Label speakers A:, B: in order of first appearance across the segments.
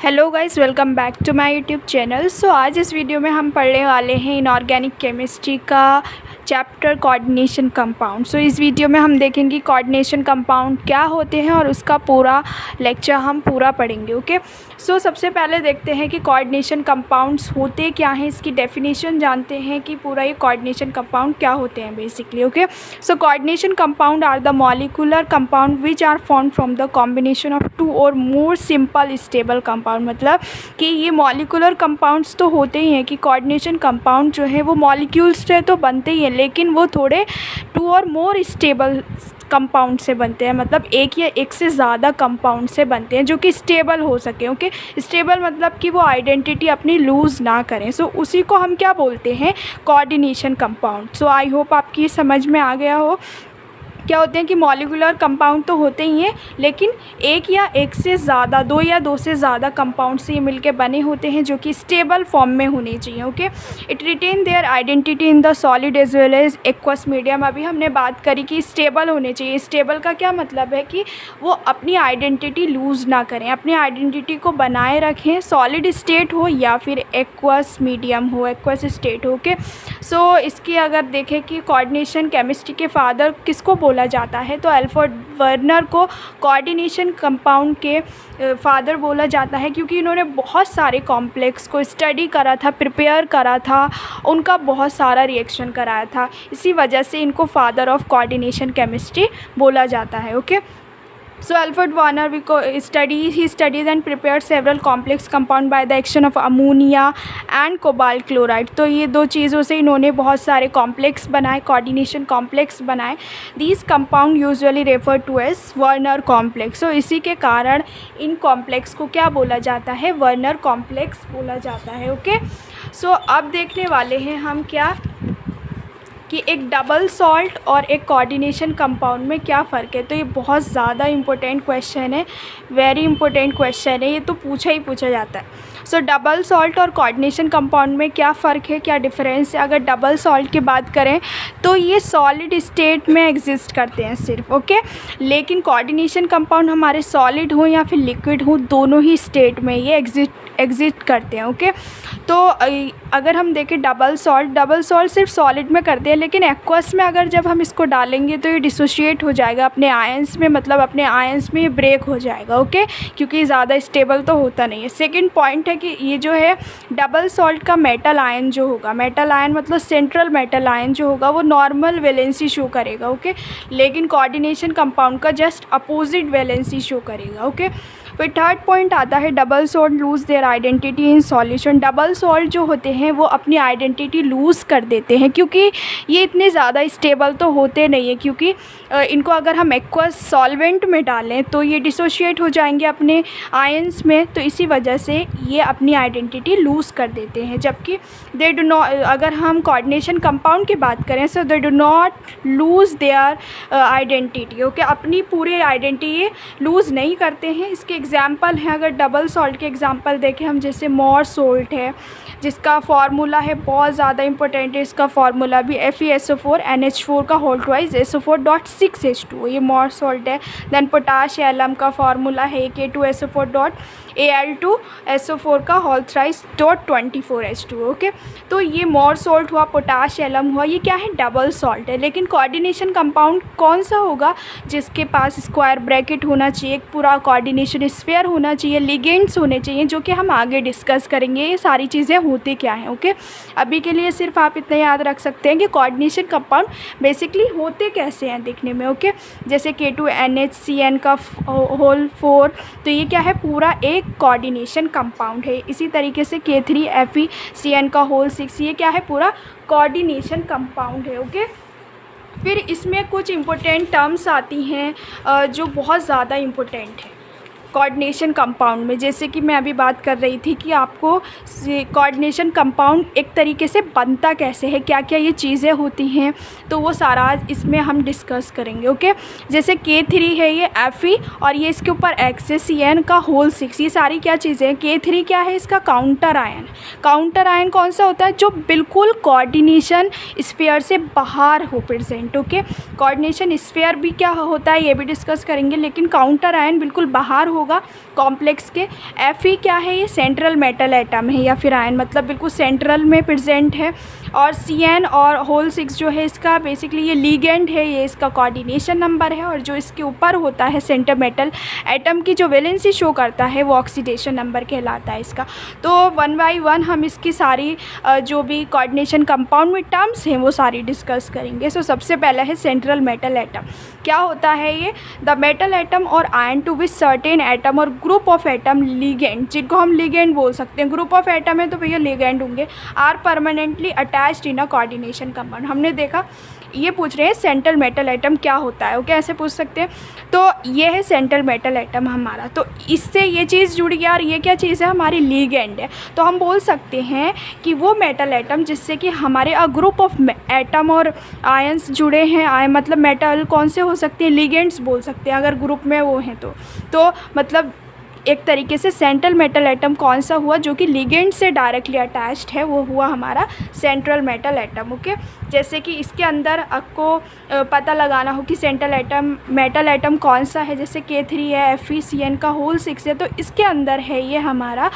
A: Hello guys, welcome back to my YouTube channel. So आज इस video में हम पढ़ने वाले हैं इनऑर्गेनिक केमिस्ट्री का चैप्टर कोऑर्डिनेशन कंपाउंड। सो इस वीडियो में हम देखेंगे कोऑर्डिनेशन कंपाउंड क्या होते हैं और उसका पूरा लेक्चर हम पूरा पढ़ेंगे। ओके, सो सबसे पहले देखते हैं कि कोऑर्डिनेशन कंपाउंड्स होते क्या हैं, इसकी डेफिनेशन जानते हैं कि पूरा ये कोऑर्डिनेशन कंपाउंड क्या होते हैं basically. Okay, so coordination compound are the molecular compound which are form from the combination of two or more simple stable compound. मतलब कि ये मॉलिक्यूलर कंपाउंड्स तो होते ही हैं कि कोऑर्डिनेशन कंपाउंड जो है वो मॉलिक्यूल्स से तो बनते ही हैं, लेकिन वो थोड़े to or more stable compound से बनते हैं। मतलब एक या एक से ज़्यादा कंपाउंड से बनते हैं जो कि स्टेबल हो सके। ओके, स्टेबल मतलब कि वो आइडेंटिटी अपनी लूज़ ना करें। सो उसी को हम क्या बोलते हैं, coordination compound. So I hope आपकी समझ में आ गया हो क्या होते हैं कि मॉलिक्यूलर कंपाउंड तो होते ही हैं, लेकिन एक या एक से ज़्यादा, दो या दो से ज़्यादा कंपाउंड से ये मिलके बने होते हैं जो कि स्टेबल फॉर्म में होने चाहिए। Okay, it retain their identity in the solid as well as aqueous medium. अभी हमने बात करी कि स्टेबल होने चाहिए। स्टेबल का क्या मतलब है कि वो अपनी आइडेंटिटी लूज़ ना करें, अपनी आइडेंटिटी को बनाए रखें, सॉलिड स्टेट हो या फिर एक्वस मीडियम हो, एक्वस स्टेट हो। ओके, सो इसकी अगर देखें कि कोऑर्डिनेशन केमिस्ट्री के फादर किसको बोला जाता है, तो अल्फ्रेड वर्नर को कोऑर्डिनेशन कंपाउंड के फादर बोला जाता है, क्योंकि इन्होंने बहुत सारे कॉम्प्लेक्स को स्टडी करा था, प्रिपेयर करा था, उनका बहुत सारा रिएक्शन कराया था। इसी वजह से इनको फादर ऑफ कोऑर्डिनेशन केमिस्ट्री बोला जाता है। Okay, so Alfred Warner he studies and prepared several complex compound by the action of ammonia and cobalt chloride। तो ये दो चीज़ों से इन्होंने बहुत सारे कॉम्प्लेक्स बनाए, कोऑर्डिनेशन कॉम्प्लेक्स बनाए। These compound usually referred to as Werner complex। so इसी के कारण इन कॉम्प्लेक्स को क्या बोला जाता है, वर्नर कॉम्प्लेक्स बोला जाता है। ओके, सो अब देखने वाले हैं हम क्या कि एक डबल सॉल्ट और एक कोऑर्डिनेशन कंपाउंड में क्या फ़र्क है। तो ये बहुत ज़्यादा इम्पोर्टेंट क्वेश्चन है, वेरी इंपॉर्टेंट क्वेश्चन है, ये तो पूछा ही पूछा जाता है। सो डबल सॉल्ट और कोऑर्डिनेशन कंपाउंड में क्या फ़र्क है, क्या डिफरेंस है। अगर डबल सॉल्ट की बात करें तो ये सॉलिड स्टेट में एग्जिस्ट करते हैं सिर्फ। ओके, लेकिन कोऑर्डिनेशन कंपाउंड हमारे सॉलिड हो या फिर लिक्विड हो, दोनों ही स्टेट में ये एग्जिस्ट करते हैं। ओके, तो अगर हम देखें डबल सॉल्ट सिर्फ सॉलिड में करते हैं, लेकिन एक्वस में अगर जब हम इसको डालेंगे तो ये डिसोशिएट हो जाएगा अपने आयंस में, मतलब अपने आयंस में ये ब्रेक हो जाएगा। ओके, क्योंकि ज़्यादा स्टेबल तो होता नहीं है। सेकंड पॉइंट है कि ये जो है डबल सॉल्ट का मेटल आयन जो होगा, मेटल आयन मतलब सेंट्रल मेटल आयन जो होगा वो नॉर्मल वैलेंसी शो करेगा। ओके, लेकिन कोऑर्डिनेशन कंपाउंड का जस्ट अपोजिट वैलेंसी शो करेगा। ओके, फिर थर्ड पॉइंट आता है double salt loose their identity in solution. Double salt जो होते हैं वो अपनी आइडेंटिटी लूज़ कर देते हैं, क्योंकि ये इतने ज़्यादा स्टेबल तो होते नहीं हैं, क्योंकि इनको अगर हम एक्वस सॉल्वेंट में डालें तो ये डिसोशिएट हो जाएंगे अपने आयंस में, तो इसी वजह से ये अपनी आइडेंटिटी लूज़ कर देते हैं। जबकि दे डू नॉट, अगर हम कोऑर्डिनेशन कंपाउंड की बात करें, so they do not lose their identity. Okay, अपनी पूरी आइडेंटिटी लूज़ नहीं करते हैं। इसके एग्जाम्पल हैं, अगर डबल सॉल्ट के एग्जाम्पल देखें हम, जैसे मोर सोल्ट है जिसका फार्मूला है बहुत ज़्यादा इंपॉर्टेंट है। इसका फार्मूला भी FeSO4 NH4 का होल ट्वाइस SO4.6H2, ये मोर सोल्ट है। देन पोटाश एलम का फार्मूला है K2SO4.Al2SO4 का होल थ्राइस .24H2। ओके, तो ये मोर सोल्ट हुआ, पोटाश एलम हुआ, ये क्या है, डबल सॉल्ट है। लेकिन कोऑर्डिनेशन कंपाउंड कौन सा होगा, जिसके पास स्क्वायर ब्रैकेट होना चाहिए, पूरा कोऑर्डिनेशन स्फीयर होना चाहिए, लिगेंड्स होने चाहिए, जो कि हम आगे डिस्कस करेंगे ये सारी चीज़ें होती क्या हैं। ओके, अभी के लिए सिर्फ आप इतना याद रख सकते हैं कि कोऑर्डिनेशन कंपाउंड बेसिकली होते कैसे हैं दिखने में। ओके, जैसे K2NHCN का होल 4, तो ये क्या है, पूरा एक कोऑर्डिनेशन कंपाउंड है। इसी तरीके से K3FeCN का होल 6, ये क्या है, पूरा कोऑर्डिनेशन कंपाउंड है। ओके, फिर इसमें कुछ इम्पोर्टेंट टर्म्स आती हैं जो बहुत ज़्यादा इम्पोर्टेंट है कोऑर्डिनेशन कंपाउंड में। जैसे कि मैं अभी बात कर रही थी कि आपको कोऑर्डिनेशन कंपाउंड एक तरीके से बनता कैसे है, क्या क्या ये चीज़ें होती हैं, तो वो सारा इसमें हम डिस्कस करेंगे। ओके, जैसे K3 है ये Fe और ये इसके ऊपर X है CN का होल 6, ये सारी क्या चीज़ें हैं। K3 क्या है, इसका काउंटर आयन। काउंटर आयन कौन सा होता है, जो बिल्कुल कोऑर्डिनेशन स्फीयर से बाहर हो प्रेजेंट। ओके, कोऑर्डिनेशन स्फीयर भी क्या होता है ये भी डिस्कस करेंगे, लेकिन काउंटर आयन बिल्कुल बाहर हो होगा कॉम्प्लेक्स के। Fe क्या है, ये सेंट्रल मेटल एटम है या फिर आयन, मतलब बिल्कुल सेंट्रल में प्रेजेंट है। और Cn और होल 6 जो है इसका बेसिकली ये लीगेंड है, ये इसका कोऑर्डिनेशन नंबर है। और जो इसके ऊपर होता है सेंटर मेटल एटम की जो वैलेंसी शो करता है वो ऑक्सीडेशन नंबर कहलाता है इसका। तो 1 बाय 1 हम इसकी सारी जो भी कोऑर्डिनेशन कंपाउंड में टर्म्स हैं वो सारी डिस्कस करेंगे। सो सबसे पहला है सेंट्रल मेटल एटम। क्या होता है ये, the metal atom or ion to which certain atom or group of atom ligand, जिनको हम लीगेंड बोल सकते हैं। ग्रुप ऑफ एटम है तो भैया लीगेंड होंगे। Are permanently attached in a coordination compound. हमने देखा ये पूछ रहे हैं सेंट्रल मेटल एटम क्या होता है, ओके, ऐसे पूछ सकते हैं। तो ये है सेंट्रल मेटल एटम हमारा, तो इससे ये चीज़ जुड़ गया। और ये क्या चीज़ है, हमारी लीगेंड है। तो हम बोल सकते हैं कि वो मेटल एटम जिससे कि हमारे ग्रुप ऑफ एटम और आयंस जुड़े हैं। आयन मतलब मेटल कौन से हो सकते हैं, लीगेंड्स बोल सकते हैं अगर ग्रुप में वो हैं तो मतलब एक तरीके से सेंट्रल मेटल एटम कौन सा हुआ जो कि लिगेंड से डायरेक्टली अटैच्ड है, वो हुआ हमारा सेंट्रल मेटल एटम, ओके। जैसे कि इसके अंदर आपको पता लगाना हो कि सेंट्रल एटम मेटल एटम कौन सा है, जैसे K3 है, FeCN का होल 6 है, तो इसके अंदर है ये हमारा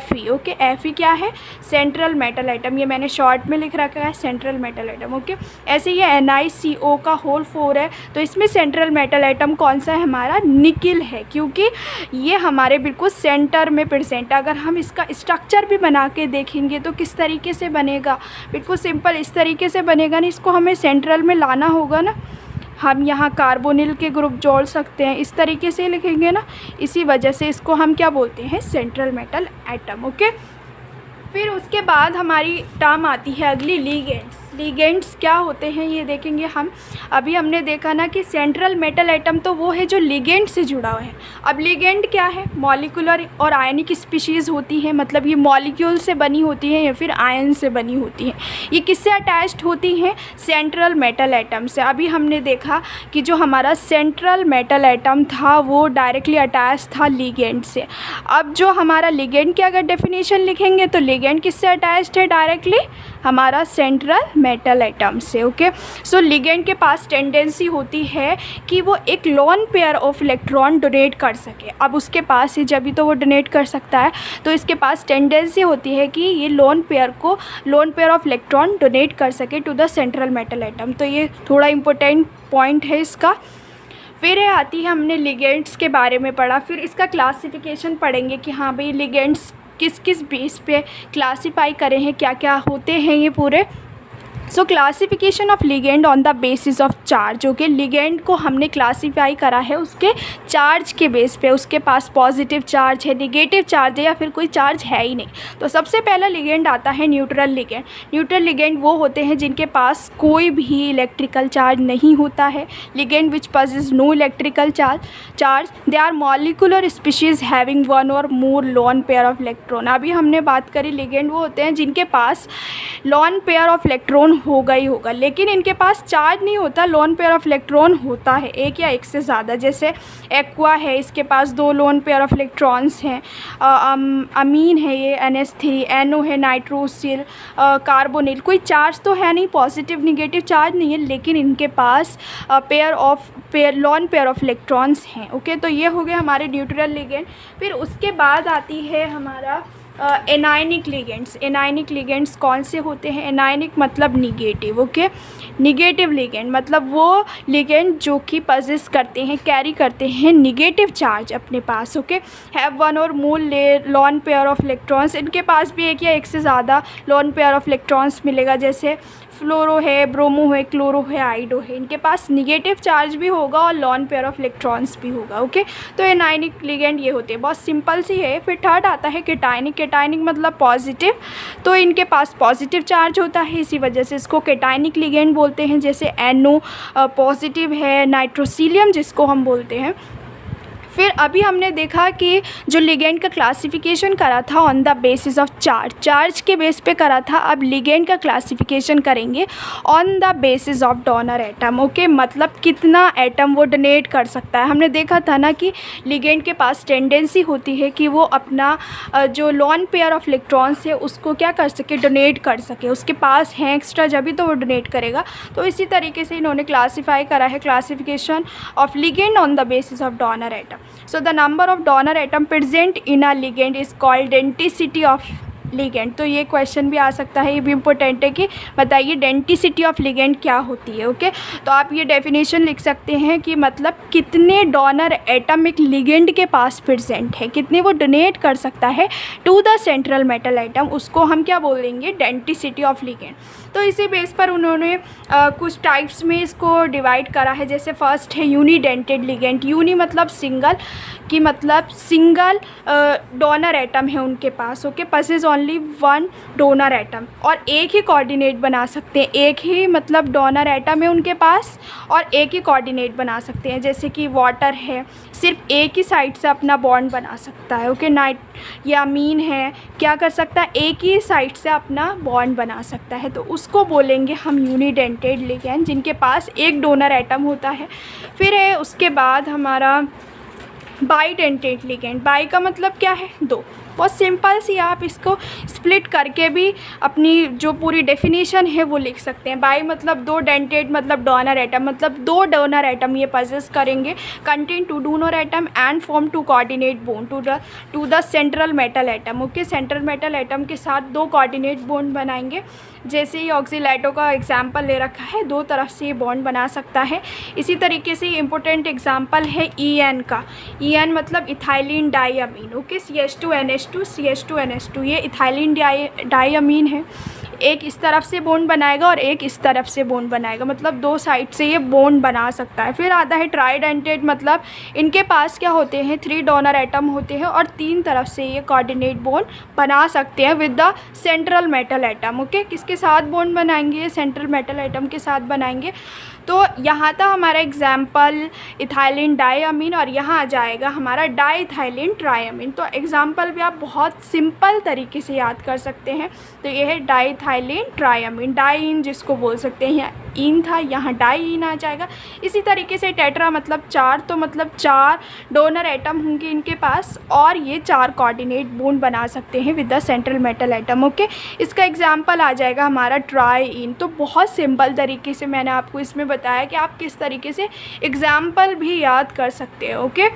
A: Fe, ओके। Fe क्या है, सेंट्रल मेटल एटम, ये मैंने शॉर्ट में लिख रखा है सेंट्रल मेटल एटम, ओके। ऐसे ये NiCO का होल 4 है, तो इसमें सेंट्रल मेटल एटम कौन सा है, हमारा निकिल है, क्योंकि ये हमारे बिल्कुल सेंटर में प्रेजेंट है। अगर हम इसका स्ट्रक्चर भी बना के देखेंगे तो किस तरीके से बनेगा, बिल्कुल सिंपल इस तरीके से बनेगा नहीं, इसको हमें सेंट्रल में लाना होगा ना। हम यहाँ कार्बोनिल के ग्रुप जोड़ सकते हैं, इस तरीके से लिखेंगे ना, इसी वजह से इसको हम क्या बोलते हैं, सेंट्रल मेटल एटम, ओके। फिर उसके बाद हमारी टर्म आती है अगली लीगेंड्स। लीगेंड्स क्या होते हैं ये देखेंगे हम। अभी हमने देखा ना कि सेंट्रल मेटल एटम तो वो है जो लिगेंड से जुड़ा हुआ है। अब लिगेंड क्या है, मॉलिक्यूलर और आयनिक स्पीशीज़ होती है, मतलब ये मॉलिक्यूल से बनी होती है या फिर आयन से बनी होती है। ये किससे अटैच्ड होती हैं, सेंट्रल मेटल एटम से। अभी हमने देखा कि जो हमारा सेंट्रल मेटल एटम था वो डायरेक्टली अटैच था लिगेंड से। अब जो हमारा लिगेंड की अगर डेफिनेशन लिखेंगे तो लिगेंड किससे अटैच्ड है, डायरेक्टली हमारा सेंट्रल मेटल एटम से, ओके। सो लिगेंड के पास टेंडेंसी होती है कि वो एक loan pair of electron donate कर सके। अब उसके पास ही जब भी तो वो डोनेट कर सकता है, तो इसके पास टेंडेंसी होती है कि ये lone pair of electron donate कर सके to the central metal atom. तो ये थोड़ा इम्पोर्टेंट पॉइंट है इसका। फिर आती है, हमने लिगेंड्स के बारे में पढ़ा, फिर इसका क्लासिफिकेशन पढ़ेंगे कि हाँ भाई लिगेंड्स किस किस बेस पे क्लासीफाई करे हैं, क्या क्या होते हैं ये पूरे। सो classification of ligand on the basis of charge, okay. Ligand को हमने क्लासीफाई करा है उसके चार्ज के बेस पे, उसके पास पॉजिटिव चार्ज है, निगेटिव चार्ज है या फिर कोई चार्ज है ही नहीं। तो सबसे पहला लिगेंड आता है न्यूट्रल लिगेंड। न्यूट्रल लिगेंड वो होते हैं जिनके पास कोई भी इलेक्ट्रिकल चार्ज नहीं होता है। Ligand which possess no electrical charge they are molecular species having one or more lone pair of electron. अभी हमने बात करी लिगेंड वो होते हैं जिनके पास लोन पेयर ऑफ इलेक्ट्रॉन होगा ही होगा, लेकिन इनके पास चार्ज नहीं होता, लोन पेयर ऑफ इलेक्ट्रॉन होता है एक या एक से ज़्यादा। जैसे एक्वा है, इसके पास 2 लोन पेयर ऑफ इलेक्ट्रॉन्स हैं। अमीन है ये NH3, NO है नाइट्रोसिल, कार्बोनिल, कोई चार्ज तो है नहीं, पॉजिटिव निगेटिव चार्ज नहीं है, लेकिन इनके पास लोन पेयर ऑफ इलेक्ट्रॉन्स हैं, ओके। तो ये हो गए हमारे न्यूट्रल लिगेंड। फिर उसके बाद आती है हमारा एनायनिक लिगेंड्स। एनायनिक लिगेंड्स कौन से होते हैं, एनायनिक मतलब निगेटिव, ओके। निगेटिव लिगेंड मतलब वो लिगेंड जो कि पजेस करते हैं, कैरी करते हैं निगेटिव चार्ज अपने पास, okay. Have one or more lone pair of electrons, इनके पास भी एक या एक से ज़्यादा लोन पेयर ऑफ इलेक्ट्रॉन्स मिलेगा। जैसे फ्लोरो है, ब्रोमो है, क्लोरो है, आइडो है, इनके पास निगेटिव चार्ज भी होगा और लोन पेयर ऑफ इलेक्ट्रॉन्स भी होगा, ओके। तो एनायनिक लिगेंड ये होते हैं, बहुत सिंपल सी है। फिर थर्ड आता है केटायनिक। केटायनिक मतलब पॉजिटिव, तो इनके पास पॉजिटिव चार्ज होता है, इसी वजह से इसको केटायनिक लिगेंड बोलते हैं। जैसे NO पॉजिटिव है, नाइट्रोसिलियम जिसको हम बोलते हैं। फिर अभी हमने देखा कि जो लिगेंड का क्लासिफिकेशन करा था on the basis of charge के बेस पे करा था। अब लिगेंड का क्लासिफिकेशन करेंगे on the basis of donor atom, okay. मतलब कितना एटम वो डोनेट कर सकता है। हमने देखा था ना कि लिगेंड के पास टेंडेंसी होती है कि वो अपना जो लोन पेयर ऑफ इलेक्ट्रॉन्स है उसको क्या कर सके, डोनेट कर सके, उसके पास हैं एक्स्ट्रा जब भी तो वो डोनेट करेगा। तो इसी तरीके से इन्होंने क्लासीफाई करा है, classification of ligand on the basis of donor atom. So the number of donor atom present in a ligand is called density of ligand. तो ये क्वेश्चन भी आ सकता है, ये भी इम्पोर्टेंट है कि बताइए डेंसिटी ऑफ लिगेंड क्या होती है। ओके, तो आप ये डेफिनेशन लिख सकते हैं कि मतलब कितने डोनर एटम एक लिगेंड के पास प्रेजेंट है, कितने वो डोनेट कर सकता है to the central metal atom, उसको हम क्या बोलेंगे, डेंसिटी ऑफ लिगेंड। तो इसी बेस पर उन्होंने कुछ टाइप्स में इसको डिवाइड करा है। जैसे फर्स्ट है यूनिडेंटेड लिगेंड। यूनि मतलब सिंगल, कि मतलब सिंगल डोनर एटम है उनके पास। Okay, possesses only one donor atom, और एक ही कोऑर्डिनेट बना सकते हैं, एक ही मतलब डोनर एटम है उनके पास और एक ही कोऑर्डिनेट बना सकते हैं। जैसे कि वाटर है, सिर्फ एक ही साइड से अपना बॉन्ड बना सकता है। ओके, नाइट या अमीन है, क्या कर सकता है, एक ही साइड से अपना बॉन्ड बना सकता है, तो उसको बोलेंगे हम यूनिडेंटेड लिगेंड, जिनके पास एक डोनर एटम होता है। फिर है उसके बाद हमारा बाइडेंटेड लिगेंड। बाई का मतलब क्या है, दो। बहुत सिंपल सी, आप इसको स्प्लिट करके भी अपनी जो पूरी डेफिनेशन है वो लिख सकते हैं। बाई मतलब दो, डेंटेड मतलब डोनर एटम, मतलब दो डोनर एटम ये पजेस करेंगे, contain two donor atom and form two coordinate bond to the central metal atom. Okay, central metal atom के साथ दो कोऑर्डिनेट बोन बनाएंगे। जैसे ही ऑक्सीलाइटो का एग्जाम्पल ले रखा है, दो तरफ से ये बॉन्ड बना सकता है। इसी तरीके से इम्पोर्टेंट एग्जाम्पल है EN का। EN मतलब इथाइलिन डाइअमीन। ओके, CH2NH2 CH2NH2, ये इथाइलिन डाइअमीन है। एक इस तरफ से बॉन्ड बनाएगा और एक इस तरफ से बॉन्ड बनाएगा, मतलब दो साइड से ये बॉन्ड बना सकता है। फिर आता है ट्राइडेंटेड, मतलब इनके पास क्या होते हैं, 3 डोनर एटम होते हैं और 3 तरफ से ये कोऑर्डिनेट बॉन्ड बना सकते हैं with the central metal atom. Okay, किसके साथ बॉन्ड बनाएंगे, सेंट्रल मेटल एटम के साथ बनाएंगे। तो यहाँ था हमारा एग्जाम्पल इथाइलिन डाइअमीन, और यहाँ आ जाएगा हमारा डाइथाइलिन ट्राइअमीन। तो एग्जाम्पल भी आप बहुत सिंपल तरीके से याद कर सकते हैं। तो ये है डाइथाइलिन ट्राइअमीन, डाइइन जिसको बोल सकते हैं, यहाँ इन था, यहाँ डाइइन आ जाएगा। इसी तरीके से टेट्रा मतलब 4, तो मतलब 4 डोनर एटम होंगे इनके पास और ये 4 कोऑर्डिनेट बॉन्ड बना सकते हैं with the central metal atom. Okay, इसका एग्जाम्पल आ जाएगा हमारा ट्राइइन। तो बहुत सिंपल तरीके से मैंने आपको इसमें बताया कि आप किस तरीके से एग्जाम्पल भी याद कर सकते हैं। ओके,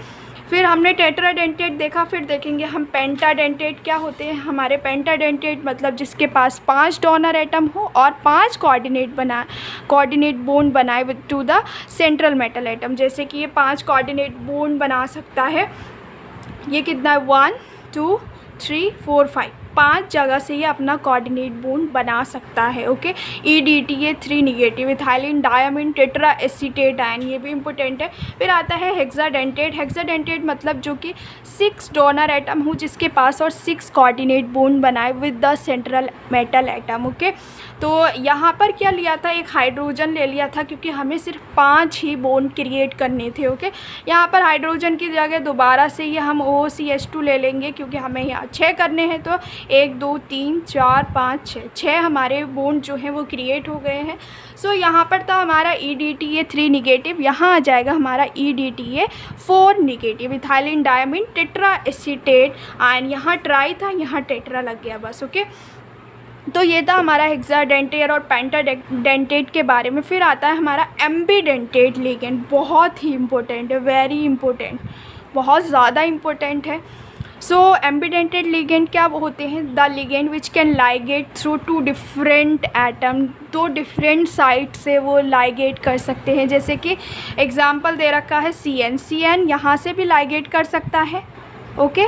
A: फिर हमने टेट्राडेंटेट देखा, फिर देखेंगे हम पेंटाडेंटेट क्या होते हैं। हमारे पेंटाडेंटेट मतलब जिसके पास 5 डोनर एटम हो और 5 कोऑर्डिनेट बॉन्ड बनाए with two the central metal atom. जैसे कि ये 5 कोऑर्डिनेट बॉन्ड बना सकता है। ये कितना है, 1 2 3 4 5, 5 जगह से ये अपना कोऑर्डिनेट बॉन्ड बना सकता है। ओके, EDT ये 3 negative, ethylene diamine tetra acetate ion, ये भी इंपॉर्टेंट है। फिर आता है हेक्साडेंटेट। हेक्साडेंटेट मतलब जो कि 6 डोनर एटम हो जिसके पास और 6 कोऑर्डिनेट बॉन्ड बनाए with the central metal atom. Okay, तो यहाँ पर क्या लिया था, एक हाइड्रोजन ले लिया था क्योंकि हमें सिर्फ 5 ही बॉन्ड क्रिएट करने थे। ओके, यहाँ पर हाइड्रोजन की जगह दोबारा से ये हम OCH2 ले लेंगे क्योंकि हमें यहाँ 6 करने हैं। तो 1 2 3 4 5 6 हमारे बॉन्ड जो हैं वो क्रिएट हो गए हैं। सो यहाँ पर था हमारा EDT ये 3 निगेटिव, यहाँ आ जाएगा हमारा EDT ये 4 negative, ethylene diamine tetra acetate ion, यहाँ ट्राई था, यहाँ टेट्रा लग गया बस। ओके, तो ये था हमारा हेक्साडेंटेट और पेंटाडेंटेट के बारे में। फिर आता है हमारा एम्बीडेंटेट लिगेंड, बहुत ही इम्पोर्टेंट है, वेरी इंपॉर्टेंट, बहुत ज़्यादा इम्पोर्टेंट है। सो एम्बीडेंटेड लिगेंड क्या होते हैं, the ligand which can ligate through 2 different atom, 2 different side से वो लाइगेट कर सकते हैं। जैसे कि एग्जांपल दे रखा है CN यहाँ से भी लाइगेट कर सकता है। ओके,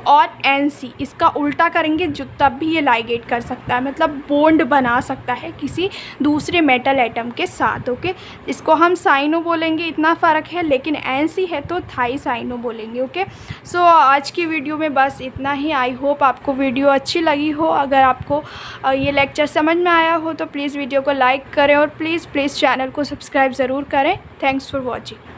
A: और NC इसका उल्टा करेंगे जो तब भी ये लाइगेट कर सकता है, मतलब बॉन्ड बना सकता है किसी दूसरे मेटल एटम के साथ। ओके, इसको हम साइनो बोलेंगे, इतना फ़र्क है, लेकिन NC है तो थाई साइनो बोलेंगे। ओके, सो आज की वीडियो में बस इतना ही। आई होप आपको वीडियो अच्छी लगी हो। अगर आपको ये लेक्चर समझ में आया हो तो प्लीज़ वीडियो को लाइक करें और प्लीज़ चैनल को सब्सक्राइब ज़रूर करें। Thanks for watching.